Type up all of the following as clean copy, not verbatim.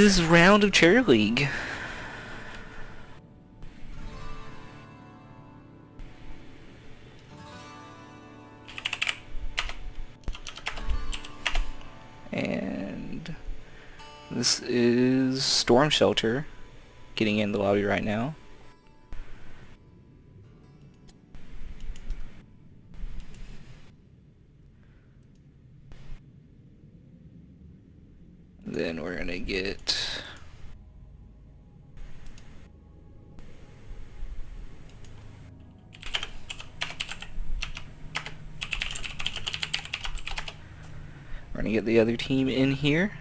this round of Cherry League. And this is StormShelter getting in the lobby right now. Then we're gonna get the other team in here.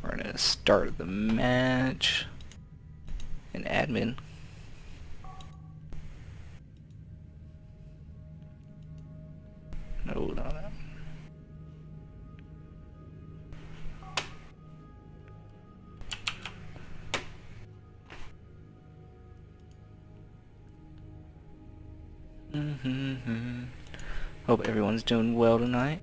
We're gonna start the match. And admin. No, not that. Hope everyone's doing well tonight.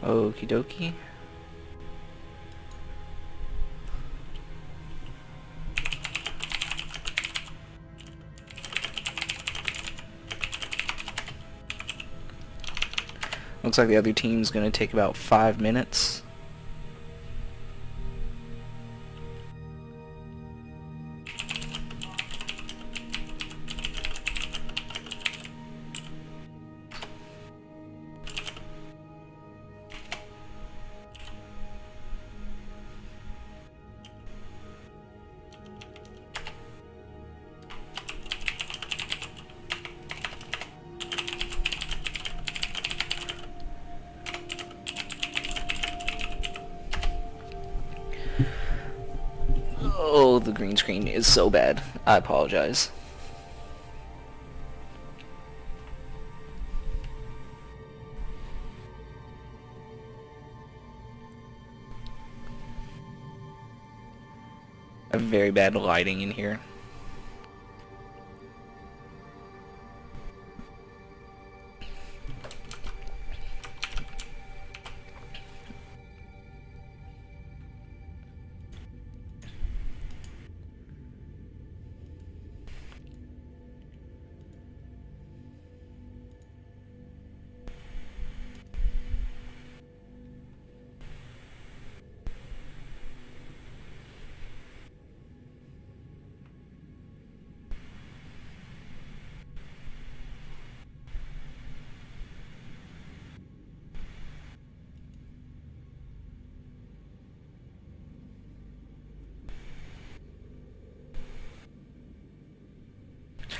Okie dokie. Looks like the other team's gonna take about 5 minutes. Oh, the green screen is so bad. I apologize. I have very bad lighting in here.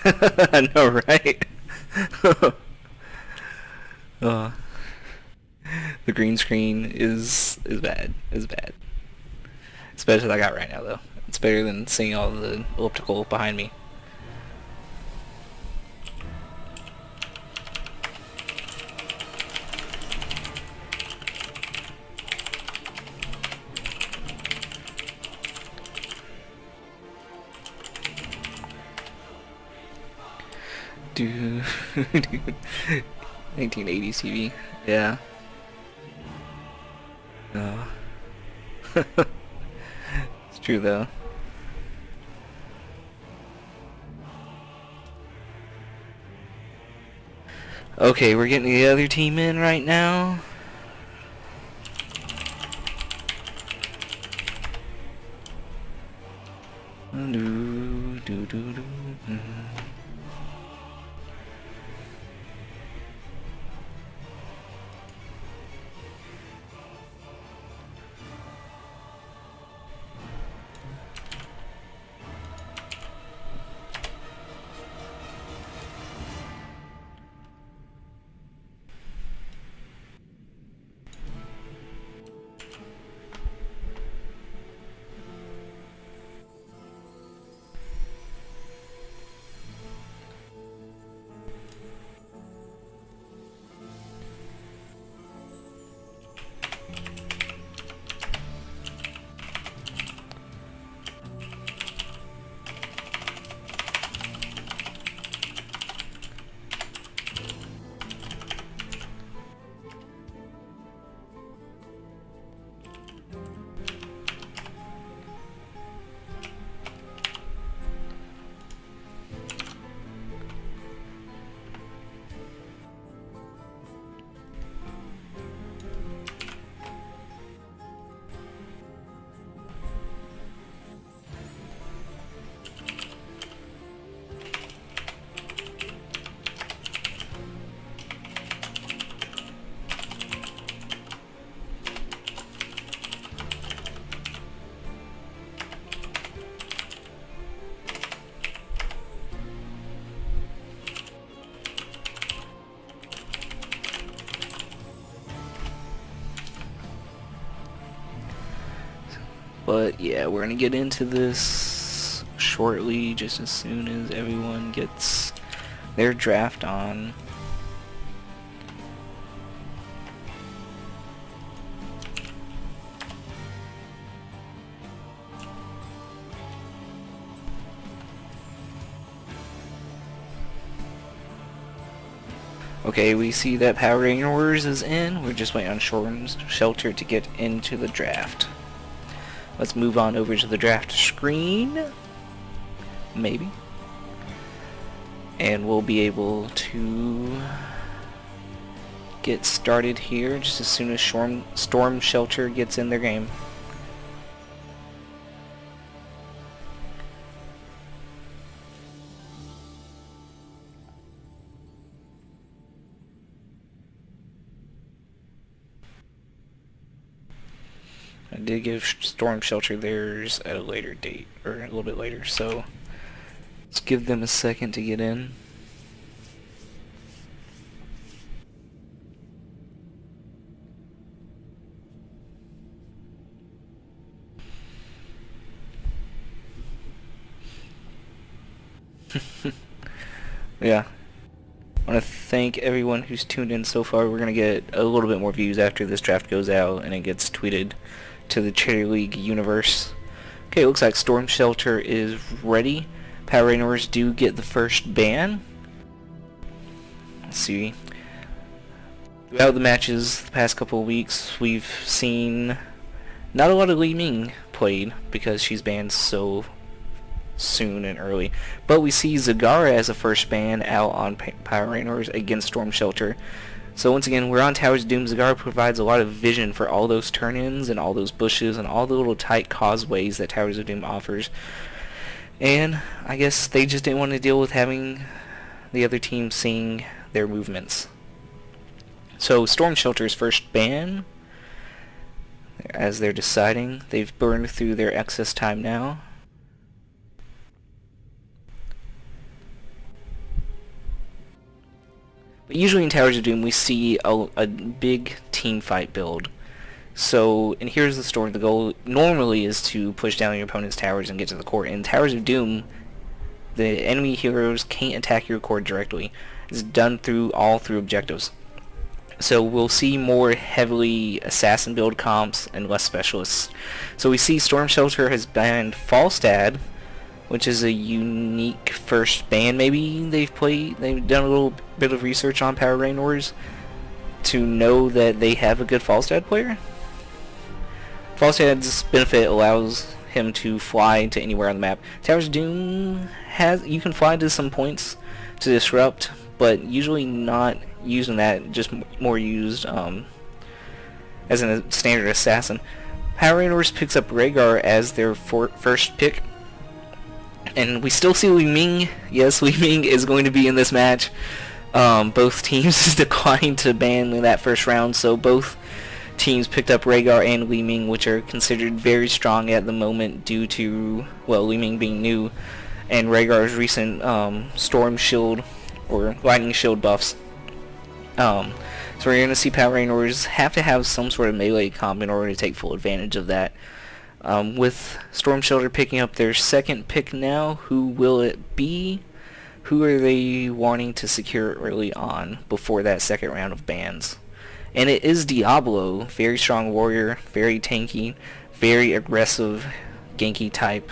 I know, right? uh, the green screen is bad. Is bad. It's better than I got right now, though. It's better than seeing all the elliptical behind me. Dude, 1980s TV, yeah. No. It's true though. Okay, we're getting the other team in right now. But yeah, we're gonna get into this shortly, just as soon as everyone gets their draft on. Okay, we see that Power Raynors is in. We're just waiting on StormShelter to get into the draft. Let's move on over to the draft screen. Maybe. And we'll be able to get started here just as soon as StormShelter gets in their game. I did give StormShelter theirs at a later date, or a little bit later, so let's give them a second to get in. Yeah. I want to thank everyone who's tuned in so far. We're going to get a little bit more views after this draft goes out and it gets tweeted to the Cherry League universe. Okay, it looks like StormShelter is ready. Power Raynors do get the first ban. Let's see. Throughout the matches the past couple of weeks, we've seen not a lot of Li Ming played because she's banned so soon and early. But we see Zagara as a first ban out on Power Raynors against StormShelter. So once again, we're on Towers of Doom. Zagara provides a lot of vision for all those turn-ins and all those bushes and all the little tight causeways that Towers of Doom offers. And I guess they just didn't want to deal with having the other team seeing their movements. So StormShelter's first ban, as they're deciding, they've burned through their excess time now. But usually in Towers of Doom we see a big team fight build. So, and here's the story. The goal normally is to push down your opponent's towers and get to the core. In Towers of Doom, the enemy heroes can't attack your core directly. It's done through objectives. So we'll see more heavily assassin build comps and less specialists. So we see StormShelter has banned Falstad, which is a unique first ban. Maybe they've done a little bit of research on Power Raynors to know that they have a good Falstad player. Falstad's benefit allows him to fly to anywhere on the map. Towers of Doom you can fly to some points to disrupt, but usually not using that, just more used as a standard assassin. Power Raynors picks up Rhaegar as their first pick. And we still see Li Ming. Yes, Li Ming is going to be in this match. Both teams declined to ban in that first round, so both teams picked up Rhaegar and Li Ming, which are considered very strong at the moment due to, well, Li Ming being new and Rhaegar's recent Storm Shield or Lightning Shield buffs. So we're going to see Power Raynors have to have some sort of melee comp in order to take full advantage of that. With StormShelter picking up their second pick now, who will it be? Who are they wanting to secure early on before that second round of bans? And it is Diablo, very strong warrior, very tanky, very aggressive, ganky type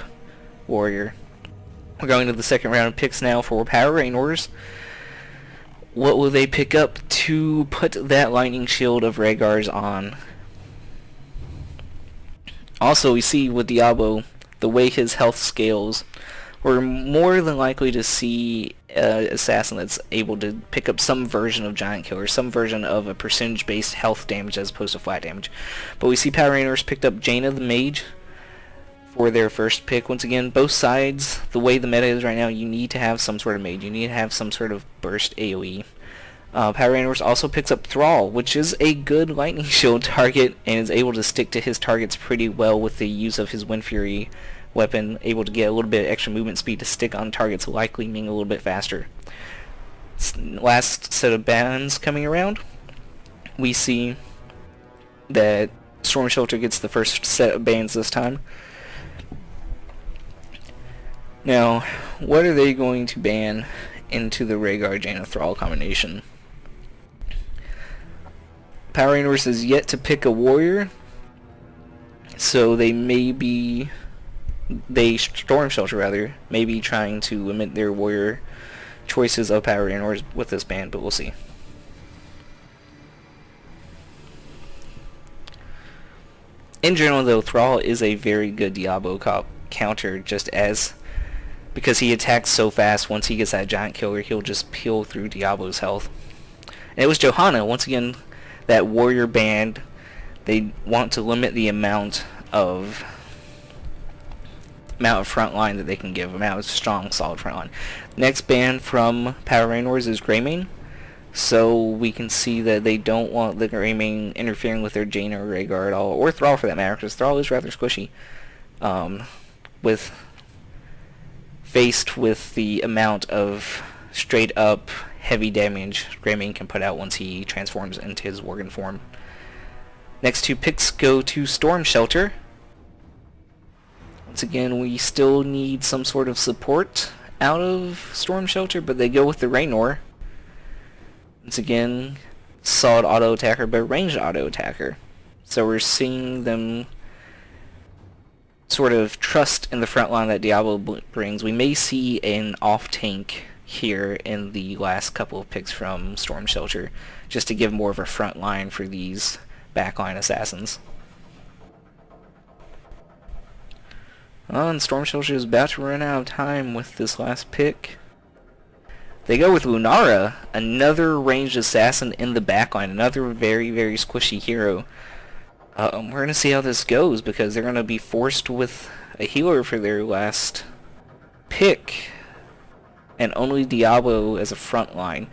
warrior. We're going to the second round of picks now for Power Raynors. What will they pick up to put that lightning shield of Rhaegar's on? Also, we see with Diablo, the way his health scales, we're more than likely to see an assassin that's able to pick up some version of Giant Killer, some version of a percentage-based health damage as opposed to flat damage. But we see Power Raynors picked up Jaina the Mage for their first pick. Once again, both sides, the way the meta is right now, you need to have some sort of mage. You need to have some sort of burst AoE. Power Raynors also picks up Thrall, which is a good Lightning Shield target and is able to stick to his targets pretty well with the use of his Wind Fury weapon, able to get a little bit of extra movement speed to stick on targets like Li Ming a little bit faster. Last set of bans coming around, we see that StormShelter gets the first set of bans this time. Now, what are they going to ban into the Rhaegar Jaina Thrall combination? Power Raynors has yet to pick a warrior, so StormShelter rather, may be trying to limit their warrior choices of Power Raynors with this ban, but we'll see. In general, though, Thrall is a very good Diablo counter, because he attacks so fast. Once he gets that giant killer, he'll just peel through Diablo's health. And it was Johanna, once again, that warrior band. They want to limit the amount of frontline that they can give, amount of strong, solid frontline. Next ban from Power Raynors is Greymane. So we can see that they don't want the Greymane interfering with their Jaina or Rhaegar at all, or Thrall for that matter, because Thrall is rather squishy. Faced with the amount of straight up heavy damage Greymane can put out once he transforms into his Worgen form. Next two picks go to StormShelter. Once again, we still need some sort of support out of StormShelter, but they go with the Raynor. Once again, solid auto attacker, but ranged auto attacker. So we're seeing them sort of trust in the front line that Diablo brings. We may see an off tank here in the last couple of picks from StormShelter, just to give more of a front line for these backline assassins. And StormShelter is about to run out of time with this last pick. They go with Lunara, another ranged assassin in the backline, another very, very squishy hero. We're going to see how this goes, because they're going to be forced with a healer for their last pick, and only Diablo as a frontline.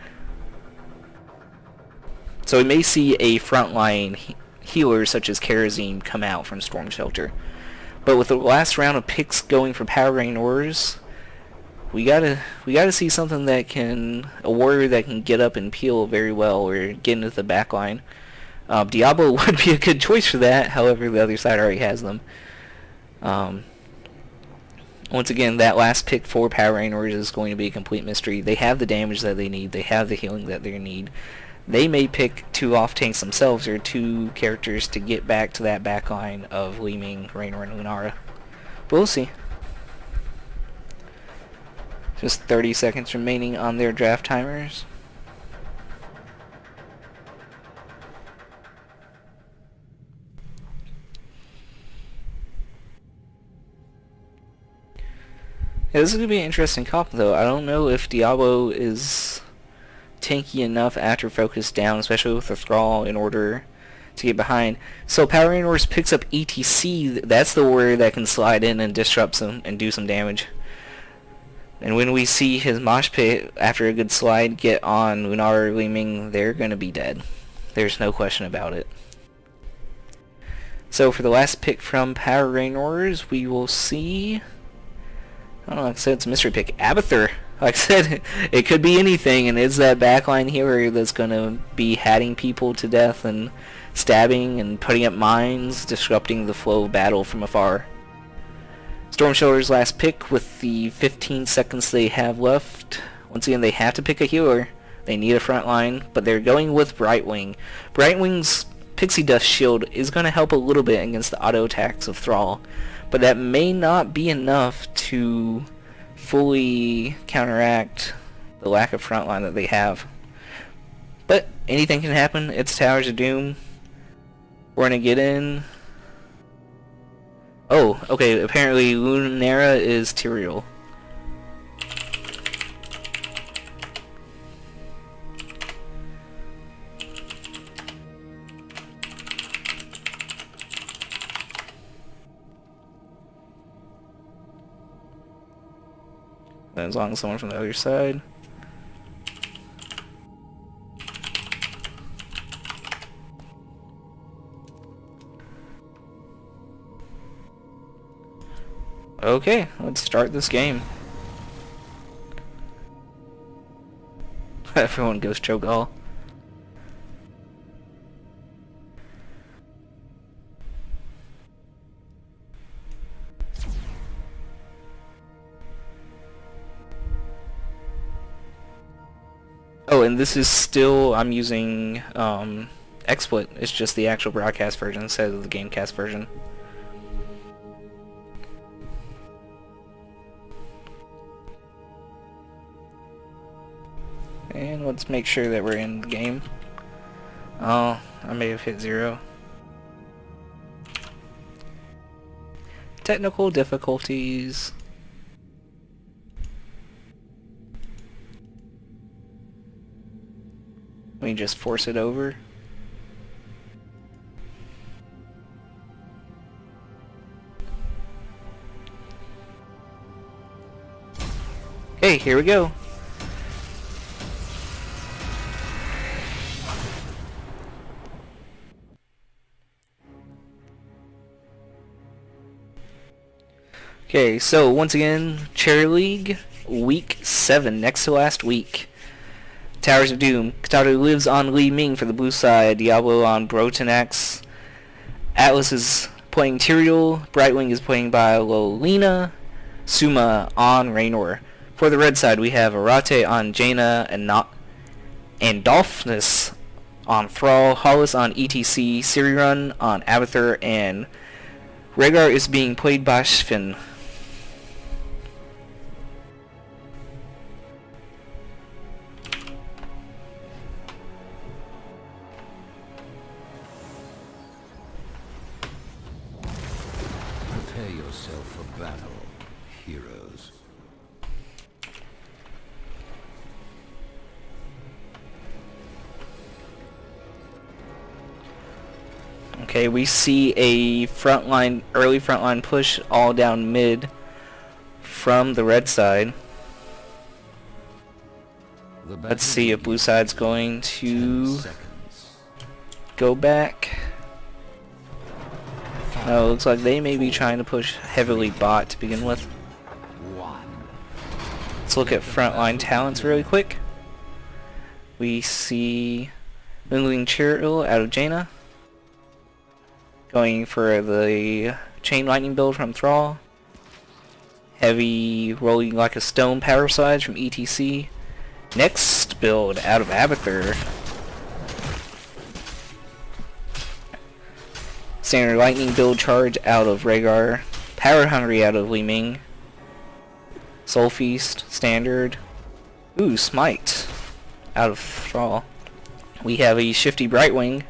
So we may see a frontline healer such as Karazim come out from StormShelter. But with the last round of picks going for Power Raynors, we gotta see something a warrior that can get up and peel very well, or get into the backline. Diablo would be a good choice for that, however the other side already has them. Once again, that last pick for Power Raynors is going to be a complete mystery. They have the damage that they need, they have the healing that they need. They may pick two off tanks themselves, or two characters to get back to that backline of Li Ming, Raynor, and Lunara. But we'll see. Just 30 seconds remaining on their draft timers. Yeah, this is going to be an interesting comp, though. I don't know if Diablo is tanky enough after focus down, especially with the Thrall, in order to get behind. So Power Raynors picks up ETC. That's the warrior that can slide in and disrupt some and do some damage. And when we see his mosh pit after a good slide get on Lunara or Li Ming, they're going to be dead. There's no question about it. So for the last pick from Power Raynors, we will see, I don't know, like I said, it's a mystery pick. Abathur. Like I said, it could be anything, and it's that backline hero that's going to be hatting people to death and stabbing and putting up mines, disrupting the flow of battle from afar. StormShelter's last pick with the 15 seconds they have left. Once again, they have to pick a healer. They need a front line, but they're going with Brightwing. Brightwing's Pixie Dust Shield is going to help a little bit against the auto attacks of Thrall, but that may not be enough to fully counteract the lack of front line that they have. But anything can happen. It's Towers of Doom. We're going to get in. Oh, okay, apparently Lunara is Tyrael. As long as someone from the other side. Okay, let's start this game. Everyone goes Cho'Gall. Oh, and this is still, I'm using XSplit. It's just the actual broadcast version instead of the Gamecast version. And let's make sure that we're in the game. Oh, I may have hit 0. Technical difficulties. We just force it over. Okay, here we go. Okay, so once again, Cherry League, week 7, next to last week. Towers of Doom. Kataru lives on Li Ming for the blue side. Diablo on Brotenax. Atlas is playing Tyrael. Brightwing is playing by Lolina. Suma on Raynor. For the red side, we have Arate on Jaina and Dolphnus on Thrall. Hollis on ETC. Sirirun on Abathur. And Rhaegar is being played by Sven. Prepare yourself for battle, heroes. Okay, we see a early frontline push all down mid from the red side. Let's see if blue side's going to go back. No, it looks like they may be trying to push heavily bot to begin with. Let's look at frontline talents really quick. We see Mingling Tyrael out of Jaina. Going for the Chain Lightning build from Thrall. Heavy Rolling Like a Stone power slides from ETC. Next build out of Abathur. Standard Lightning build charge out of Rhaegar. Power Hungry out of Li Ming. Soul Feast, standard. Ooh, Smite out of Thrall. We have a Shifty Brightwing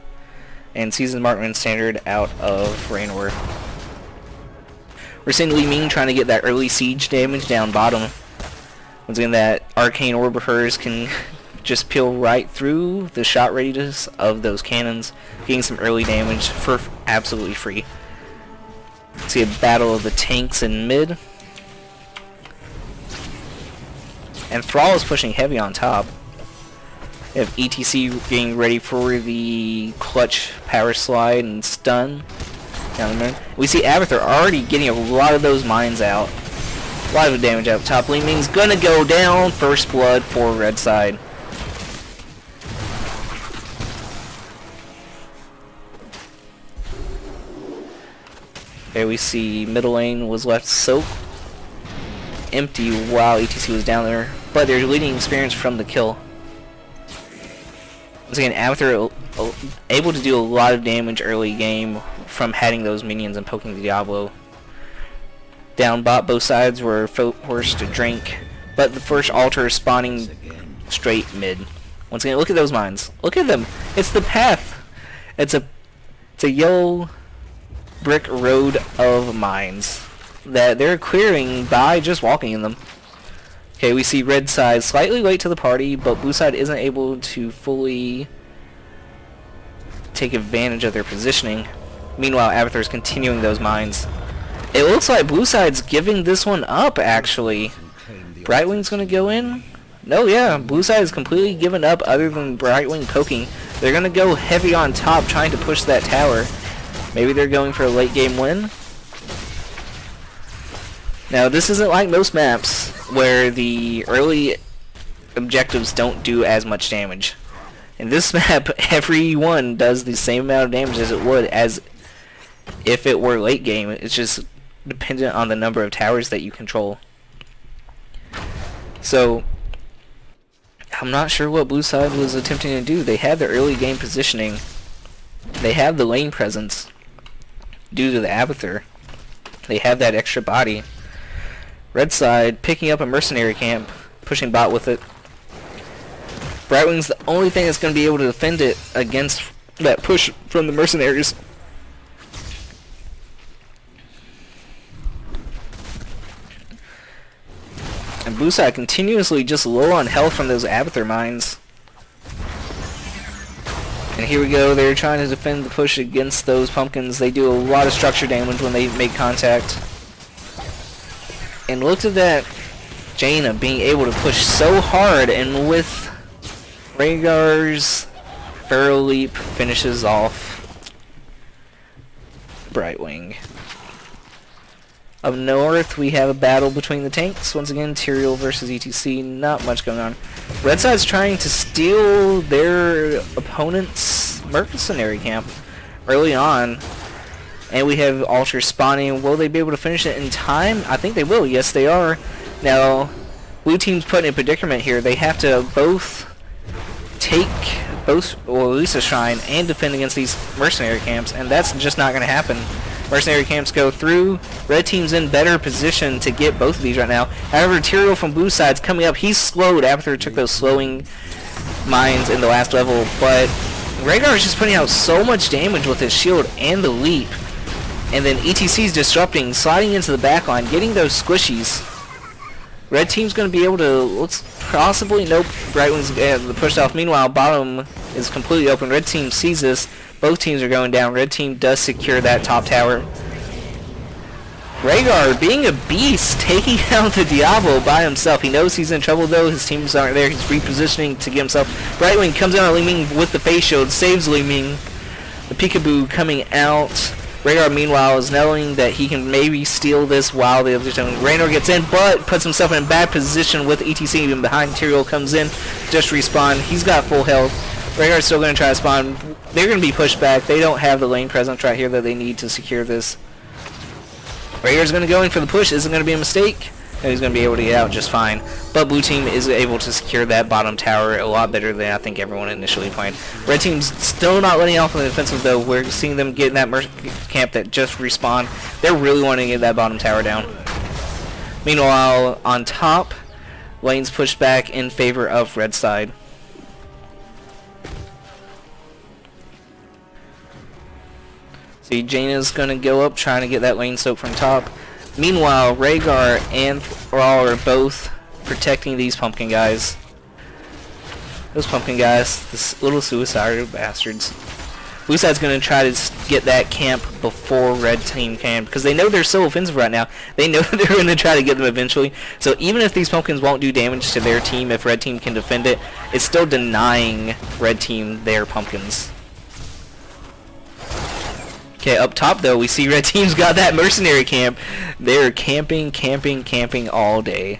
and Seasoned Marksman standard out of Raynor. We're seeing Li Ming trying to get that early siege damage down bottom. Once again, that Arcane Orb of hers can just peel right through the shot radius of those cannons, getting some early damage for absolutely free. See a battle of the tanks in mid. And Thrall is pushing heavy on top. We have ETC getting ready for the clutch power slide and stun down the mid. We see Abathur already getting a lot of those mines out. A lot of damage out top. Li Ming's gonna go down. First blood for red side. There we see middle lane was left so empty while ETC was down there, but they're leading experience from the kill. Once again, Abathur able to do a lot of damage early game from heading those minions and poking the Diablo. Down bot, both sides were forced to drink, but the first altar is spawning straight mid. Once again, look at those mines. Look at them. It's the path. It's a yellow brick road of mines that they're clearing by just walking in them. Okay, we see red side slightly late to the party, but blue side isn't able to fully take advantage of their positioning. Meanwhile, Abathur's continuing those mines. It looks like blue side's giving this one up, actually. Brightwing's gonna go in? No, yeah, blue side is completely given up other than Brightwing poking. They're gonna go heavy on top trying to push that tower. Maybe they're going for a late game win? Now, this isn't like most maps where the early objectives don't do as much damage. In this map, every one does the same amount of damage as it would as if it were late game. It's just dependent on the number of towers that you control. So, I'm not sure what blue side was attempting to do. They had the early game positioning. They have the lane presence due to the Abathur. They have that extra body. Red side picking up a mercenary camp, pushing bot with it. Brightwing's the only thing that's going to be able to defend it against that push from the mercenaries. And blue side continuously just low on health from those Abathur mines. And here we go, they're trying to defend the push against those pumpkins. They do a lot of structure damage when they make contact. And look at that Jaina being able to push so hard, and with Rhaegar's Pharaoh Leap finishes off Brightwing. Up north, we have a battle between the tanks. Once again, Tyrael versus ETC. Not much going on. Red side's trying to steal their opponent's mercenary camp early on. And we have Ultra spawning. Will they be able to finish it in time? I think they will. Yes, they are. Now, blue team's put in a predicament here. They have to both take or at least a shrine and defend against these mercenary camps, and that's just not going to happen. Mercenary camps go through. Red team's in better position to get both of these right now. However, Tyrael from blue side's coming up. He's slowed after took those slowing mines in the last level, but Rhaegar is just putting out so much damage with his shield and the leap. And then ETC's disrupting, sliding into the back line, getting those squishies. Red team's going to be able to, looks possibly, nope, Brightwing's pushed off. Meanwhile, bottom is completely open. Red team sees this. Both teams are going down. Red team does secure that top tower. Rhaegar, being a beast, taking out the Diablo by himself. He knows he's in trouble though. His teams aren't there. He's repositioning to get himself. Brightwing comes out on Li Ming with the face shield, saves Li Ming. The peekaboo coming out. Rhaegar, meanwhile, is knowing that he can maybe steal this while the other team. Raynor gets in, but puts himself in a bad position with ETC even behind. Tyrael comes in, just respawn. He's got full health. Rhaegar's still going to try to spawn. They're going to be pushed back. They don't have the lane presence right here that they need to secure this. Rhaegar's going to go in for the push. Isn't going to be a mistake. And he's going to be able to get out just fine. But blue team is able to secure that bottom tower a lot better than I think everyone initially planned. Red team's still not letting off on the defensive though. We're seeing them get in that camp that just respawned. They're really wanting to get that bottom tower down. Meanwhile, on top, lane's pushed back in favor of red side. See, Jaina's going to go up trying to get that lane soak from top. Meanwhile, Rhaegar and Thrall are both protecting these pumpkin guys. Those pumpkin guys, this little suicidal bastards. Blue side's going to try to get that camp before red team can, because they know they're so offensive right now. They know they're going to try to get them eventually. So even if these pumpkins won't do damage to their team, if red team can defend it, it's still denying red team their pumpkins. Okay, up top though, we see red team's got that mercenary camp. They're camping all day.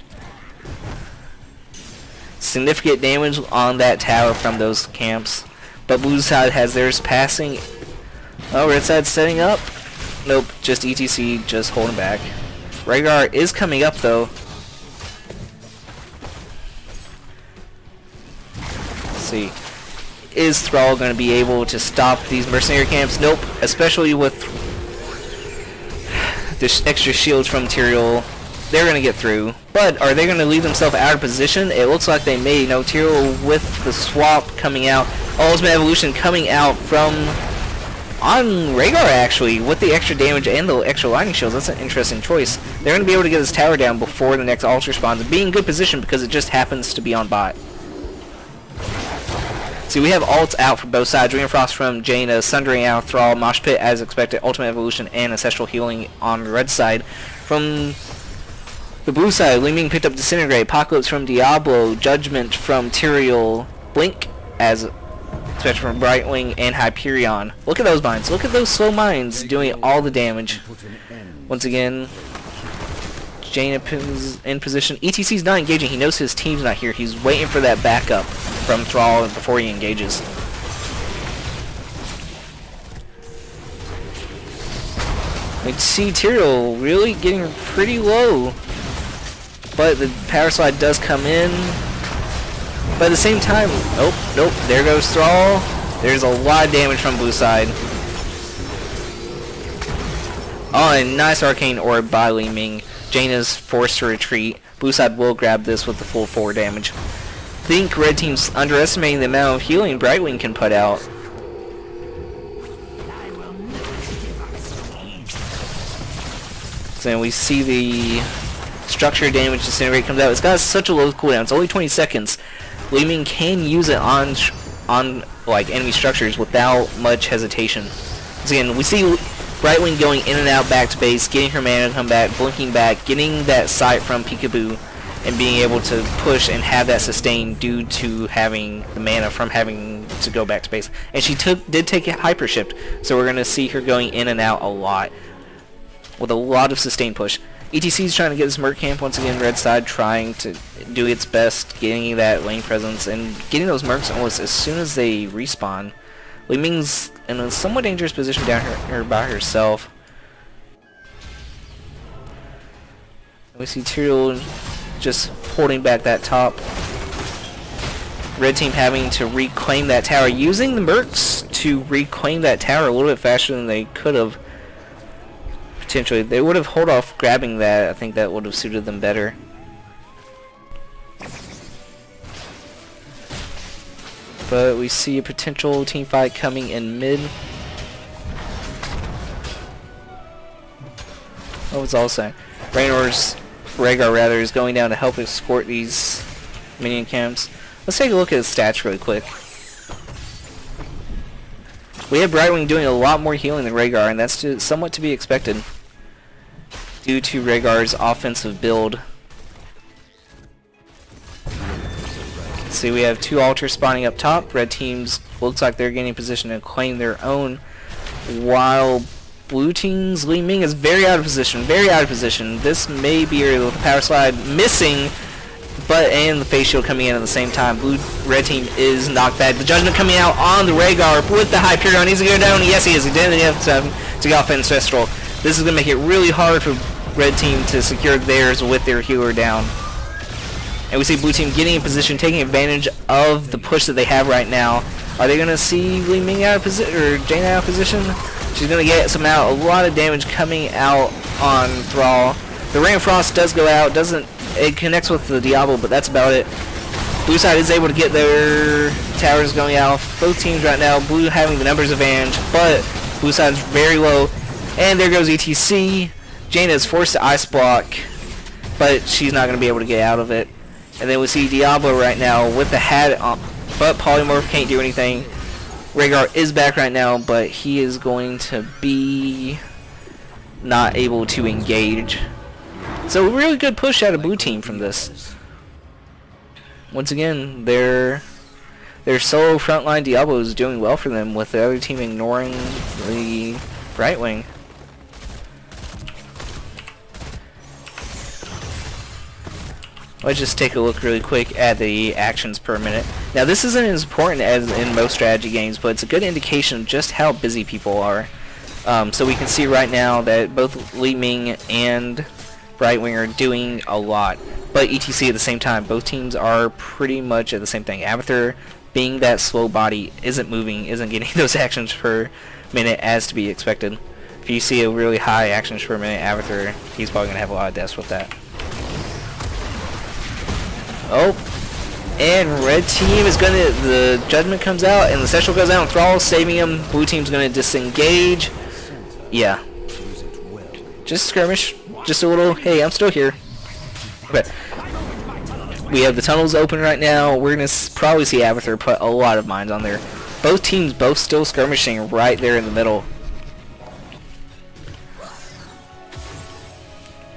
Significant damage on that tower from those camps. But blue side has theirs passing. Oh, red side's setting up. Nope, just ETC, just holding back. Rhaegar is coming up though. Let's see. Is Thrall going to be able to stop these mercenary camps? Nope, especially with this extra shield from Tyrael. They're going to get through. But are they going to leave themselves out of position? It looks like they may. No, Tyrael with the swap coming out. Ultimate Evolution coming out from on Rhaegar actually with the extra damage and the extra lightning shields. That's an interesting choice. They're going to be able to get this tower down before the next altar spawns and be in good position because it just happens to be on bot. See, we have ults out for both sides. Reinfrost from Jaina, Sundering out, Thrall, Mosh Pit as expected, Ultimate Evolution, and Ancestral Healing on the red side. From the blue side, Li Ming picked up Disintegrate, Apocalypse from Diablo, Judgment from Tyrael, Blink as expected from Brightwing, and Hyperion. Look at those mines. Look at those slow mines doing all the damage. Once again, Jaina is in position. ETC's not engaging. He knows his team's not here. He's waiting for that backup from Thrall before he engages. We see Tyrael really getting pretty low. But the power slide does come in. But at the same time, oh, nope, there goes Thrall. There's a lot of damage from blue side. Oh, and nice arcane orb by Li Ming. Jaina's forced to retreat. Blue side will grab this with the full 4 damage. Think red team's underestimating the amount of healing Brightwing can put out. So then we see the structure damage disintegrate comes out. It's got such a low cooldown. It's only 20 seconds. Li Ming can use it on like enemy structures without much hesitation. So again, we see Brightwing going in and out back to base, getting her mana to come back, blinking back, getting that sight from Peekaboo, and being able to push and have that sustain due to having the mana from having to go back to base. And she did take a hyper shift, so we're going to see her going in and out a lot with a lot of sustain push. ETC is trying to get this Merc camp once again. Red side trying to do its best, getting that lane presence and getting those Mercs almost as soon as they respawn. Li Ming's in a somewhat dangerous position down here by herself. We see Tyrael just holding back that top. Red team having to reclaim that tower, using the Mercs to reclaim that tower a little bit faster than they could have. Potentially, they would have held off grabbing that. I think that would have suited them better. But we see a potential team fight coming in mid. What was all saying? Raynors, Rhaegar rather, is going down to help escort these minion camps. Let's take a look at his stats really quick. We have Brightwing doing a lot more healing than Rhaegar, and that's somewhat to be expected due to Rhaegar's offensive build. See, we have 2 altars spawning up top. Red teams looks like they're getting position to claim their own, while blue team's Li Ming is very out of position. This may be the power slide missing, and the face shield coming in at the same time. Red team is knocked back. The judgment coming out on the Rhaegar with the Hyperion. He's going to go down. Yes, he is. He didn't have time to get off Ancestral. This is going to make it really hard for red team to secure theirs with their healer down. And we see blue team getting in position, taking advantage of the push that they have right now. Are they going to see Li Ming out of position, or Jaina out of position? She's going to get a lot of damage coming out on Thrall. The Rain of Frost does go out, it connects with the Diablo, but that's about it. Blue side is able to get their towers going out. Both teams right now, blue having the numbers advantage, but blue side's very low. And there goes ETC. Jaina is forced to ice block, but she's not going to be able to get out of it. And then we see Diablo right now with the hat on, but Polymorph can't do anything. Rhaegar is back right now, but he is going to be not able to engage. So a really good push out of blue team from this. Once again, their solo frontline Diablo is doing well for them, with the other team ignoring the Brightwing. Let's just take a look really quick at the actions per minute. Now this isn't as important as in most strategy games, but it's a good indication of just how busy people are. So we can see right now that both Li Ming and Brightwing are doing a lot, but ETC at the same time. Both teams are pretty much at the same thing. Abathur, being that slow body, isn't moving, isn't getting those actions per minute as to be expected. If you see a really high actions per minute Abathur, he's probably going to have a lot of deaths with that. Oh, and red team is going to, the judgment comes out and the Ancestral goes out and Thrall saving him. Blue team's going to disengage. Yeah. Just skirmish. Just a little, hey, I'm still here. But we have the tunnels open right now. We're going to probably see Abathur put a lot of mines on there. Both teams still skirmishing right there in the middle.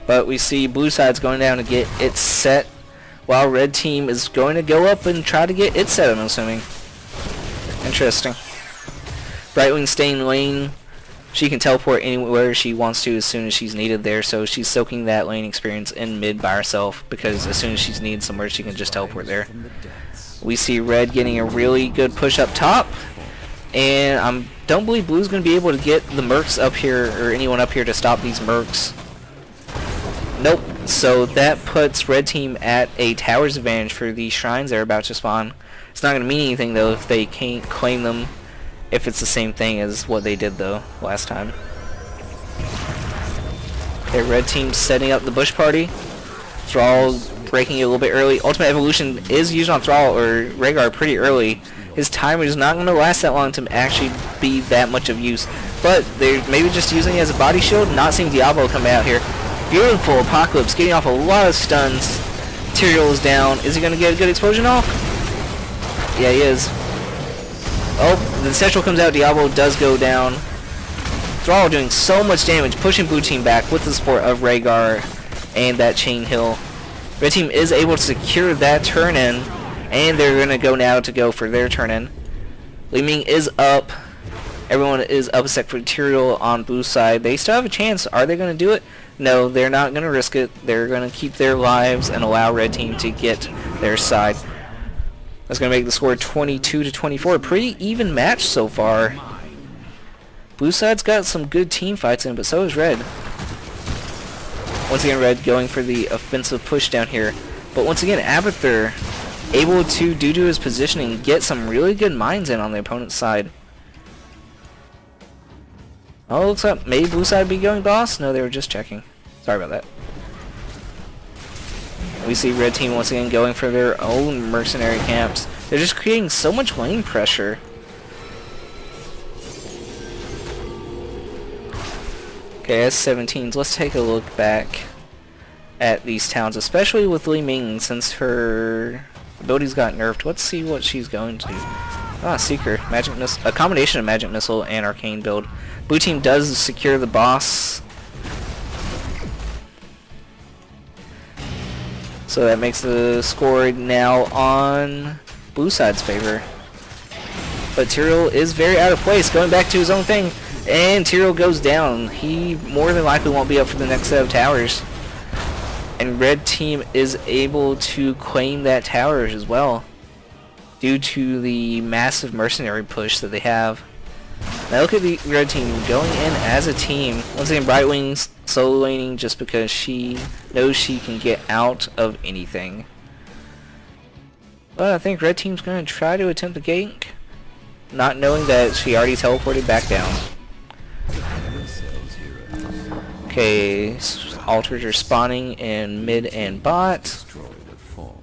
But we see blue side's going down to get it set, while red team is going to go up and try to get it set, I'm assuming. Interesting. Brightwing staying in lane. She can teleport anywhere she wants to as soon as she's needed there, so she's soaking that lane experience in mid by herself, because as soon as she's needed somewhere, she can just teleport there. We see red getting a really good push up top, and I don't believe blue's going to be able to get the mercs up here, or anyone up here to stop these mercs. Nope. So that puts red team at a tower's advantage for the shrines they're about to spawn. It's not going to mean anything though if they can't claim them, if it's the same thing as what they did though last time. Okay, red team setting up the bush party. Thrall breaking it a little bit early. Ultimate evolution is used on Thrall or Rhaegar pretty early. His timer is not going to last that long to actually be that much of use. But they're maybe just using it as a body shield. Not seeing Diablo come out here. Beautiful Apocalypse getting off a lot of stuns. Tyrael is down. Is he going to get a good explosion off? Yeah, he is. Oh, the Central comes out. Diablo does go down. Thrall doing so much damage, pushing blue team back with the support of Rhaegar and that chain hill. Red team is able to secure that turn in, and they're going to go now to go for their turn in. Li Ming is up. Everyone is up except for Tyrael on blue side. They still have a chance. Are they going to do it? No, they're not going to risk it. They're going to keep their lives and allow red team to get their side. That's going to make the score 22-24. Pretty even match so far. Blue side's got some good team fights in, but so is red. Once again, red going for the offensive push down here. But once again, Abathur able to, due to his positioning, get some really good mines in on the opponent's side. Oh, looks like maybe blue side be going boss? No, they were just checking. Sorry about that. We see red team once again going for their own mercenary camps. They're just creating so much lane pressure. Okay, S17s. Let's take a look back at these towns, especially with Li Ming, since her abilities got nerfed. Let's see what she's going to. Ah, Seeker. Magic Missile. A combination of Magic Missile and Arcane build. Blue team does secure the boss. So that makes the score now on blue side's favor. But Tyrael is very out of place, going back to his own thing. And Tyrael goes down. He more than likely won't be up for the next set of towers. And red team is able to claim that tower as well, due to the massive mercenary push that they have. Now look at the red team going in as a team. Once again, Brightwing's solo laning just because she knows she can get out of anything. But I think red team's going to try to attempt the gank, not knowing that she already teleported back down. Okay, altars are spawning in mid and bot. I'm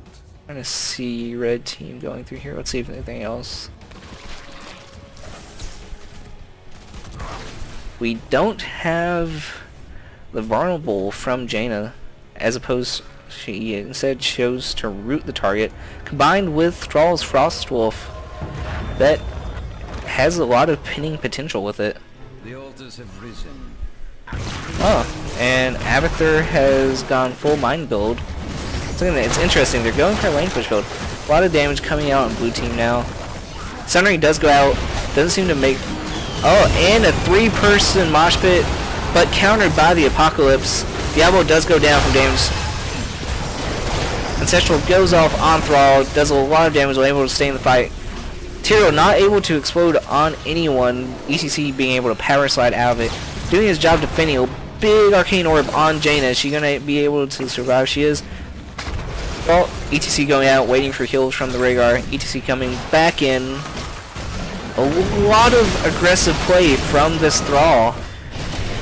gonna see red team going through here. Let's see if anything else. We don't have the vulnerable from Jaina, as opposed she instead chose to root the target, combined with Thrall's Frostwolf. That has a lot of pinning potential with it. The altars have risen. Oh, and Abathur has gone full mine build. So it's interesting, they're going for a lane push build. A lot of damage coming out on blue team now. Sunring does go out, doesn't seem to make... Oh, and a 3-person mosh pit, but countered by the Apocalypse. Diablo does go down from damage. Ancestral goes off on Thrall, does a lot of damage, able to stay in the fight. Tyrael not able to explode on anyone, ECC being able to power slide out of it. Doing his job defending a big arcane orb on Jaina. Is she gonna be able to survive? She is. Well, ETC going out, waiting for heals from the Rhaegar. ETC coming back in. A lot of aggressive play from this Thrall.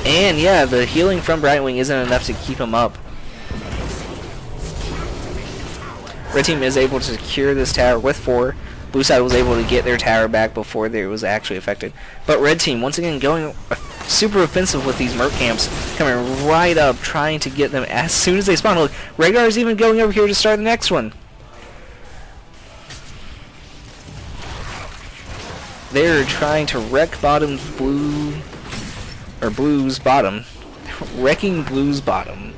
And yeah, the healing from Brightwing isn't enough to keep him up. Red team is able to secure this tower with 4. Blue side was able to get their tower back before they was actually affected. But red team, once again, going super offensive with these merc camps, coming right up, trying to get them as soon as they spawn. Look, Rhaegar is even going over here to start the next one. They're trying to wreck bottom's blue, or blue's bottom. Wrecking blue's bottom.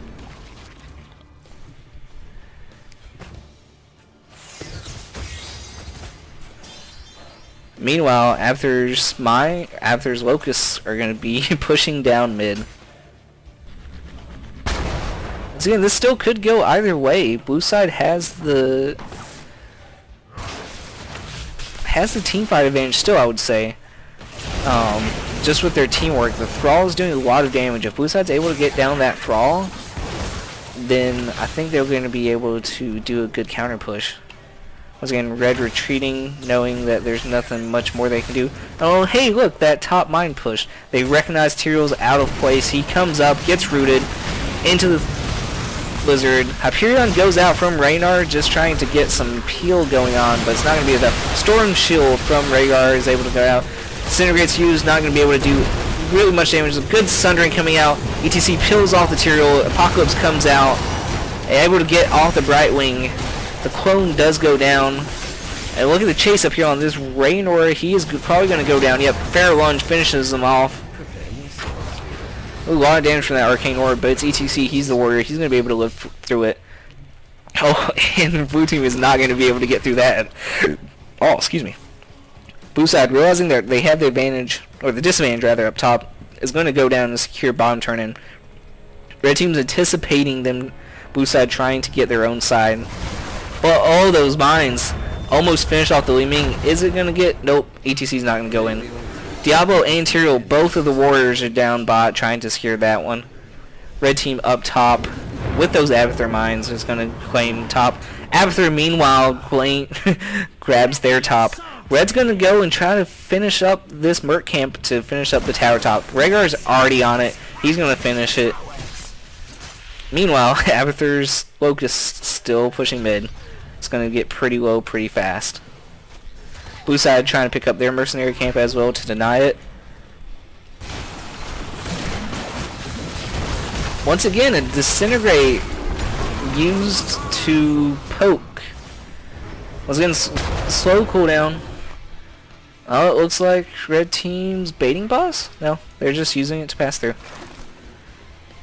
Meanwhile, Abathur's locusts are going to be pushing down mid. Once again, this still could go either way. Blue side has the team fight advantage still, I would say. Just with their teamwork, the Thrall is doing a lot of damage. If blue side's able to get down that Thrall, then I think they're going to be able to do a good counter push. Once again, red retreating, knowing that there's nothing much more they can do. Oh, hey, look, that top mine push. They recognize Tyrell's out of place. He comes up, gets rooted into the blizzard. Hyperion goes out from Raynor, just trying to get some peel going on, but it's not going to be enough. Storm Shield from Rhaegar is able to go out. Disintegrate's used, not going to be able to do really much damage. There's a good Sundering coming out. ETC peels off the Tyrell. Apocalypse comes out, able to get off the Brightwing. The clone does go down. And look at the chase up here on this Raynor. He is probably going to go down. Yep, Fair Lunge finishes him off. Ooh, a lot of damage from that Arcane Orb, but it's ETC. He's the warrior. He's going to be able to live through it. Oh, and the blue team is not going to be able to get through that. Oh, excuse me. Blue side, realizing that they have the advantage, or the disadvantage rather, up top, is going to go down and secure bottom turn-in. Red team's anticipating them, blue side trying to get their own side. But all those mines almost finished off the Li Ming. Is it going to get? Nope. ETC's not going to go in. Diablo and Tyrell, both of the warriors are down bot, trying to secure that one. Red team up top with those Abathur mines is going to claim top. Abathur, meanwhile, grabs their top. Red's going to go and try to finish up this Merc camp to finish up the tower top. Rhaegar's already on it. He's going to finish it. Meanwhile, Abathur's Locust still pushing mid. It's going to get pretty low pretty fast. Blue side trying to pick up their mercenary camp as well to deny it. Once again, a Disintegrate used to poke. Once again, slow cooldown. Oh, it looks like red team's baiting boss? No, they're just using it to pass through.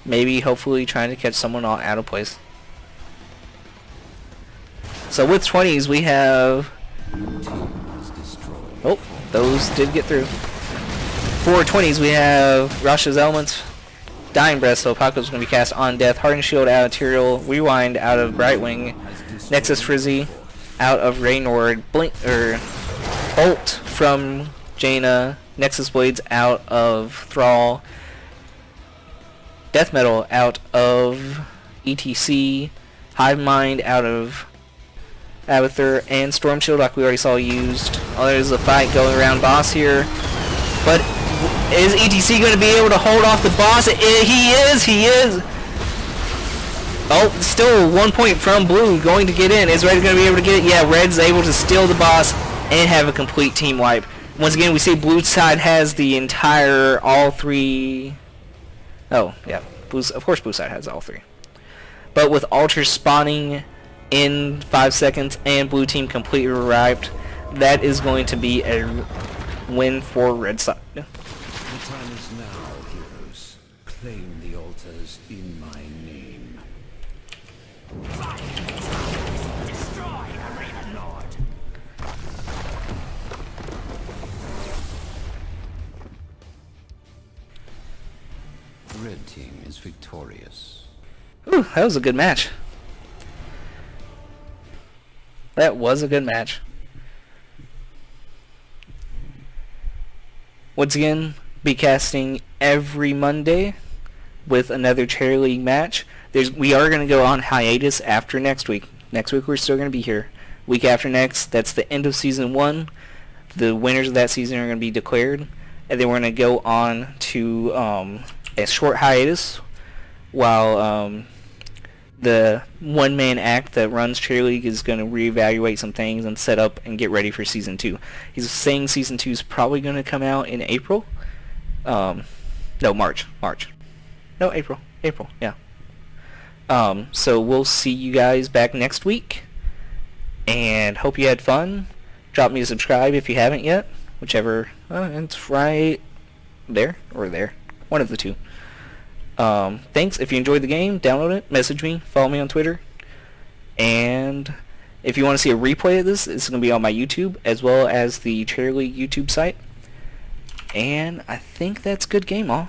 Maybe, hopefully, trying to catch someone out of place. So with 20s, we have... Oh, those did get through. For 20s, we have Rasha's Elements, Dying Breath, so Apocalypse is going to be cast on Death, Hardened Shield out of Tyrell, Rewind out of Brightwing, Nexus Frizzy out of Raynor, Bolt from Jaina, Nexus Blades out of Thrall, Death Metal out of ETC, Hive Mind out of Abathur, and Storm Shield, like we already saw used. Oh, there's a fight going around boss here. But is ETC going to be able to hold off the boss? He is! Oh, still 1 point from blue going to get in. Is red going to be able to get it? Yeah, red's able to steal the boss and have a complete team wipe. Once again, we see blue side has the entire, all three... Oh, yeah. Of course blue side has all three. But with altars spawning in 5 seconds and blue team completely revived, that is going to be a win for red side. The time is now, heroes. Claim the altars in my name. Destroy the Raven Lord. Red team is victorious. Ooh, that was a good match. That was a good match. Once again, be casting every Monday with another Cherry League match. We are going to go on hiatus after next week. Next week we're still going to be here. Week after next, that's the end of Season 1. The winners of that season are going to be declared. And then we're going to go on to a short hiatus while the one-man act that runs Cherry League is going to reevaluate some things and set up and get ready for Season 2. He's saying Season 2 is probably going to come out in April. No, March. No, April, yeah. So we'll see you guys back next week. And hope you had fun. Drop me a subscribe if you haven't yet. Whichever, it's right there or there. One of the two. Thanks. If you enjoyed the game, download it, message me, follow me on Twitter. And if you want to see a replay of this, it's going to be on my YouTube as well as the Cherry League YouTube site. And I think that's good game, all.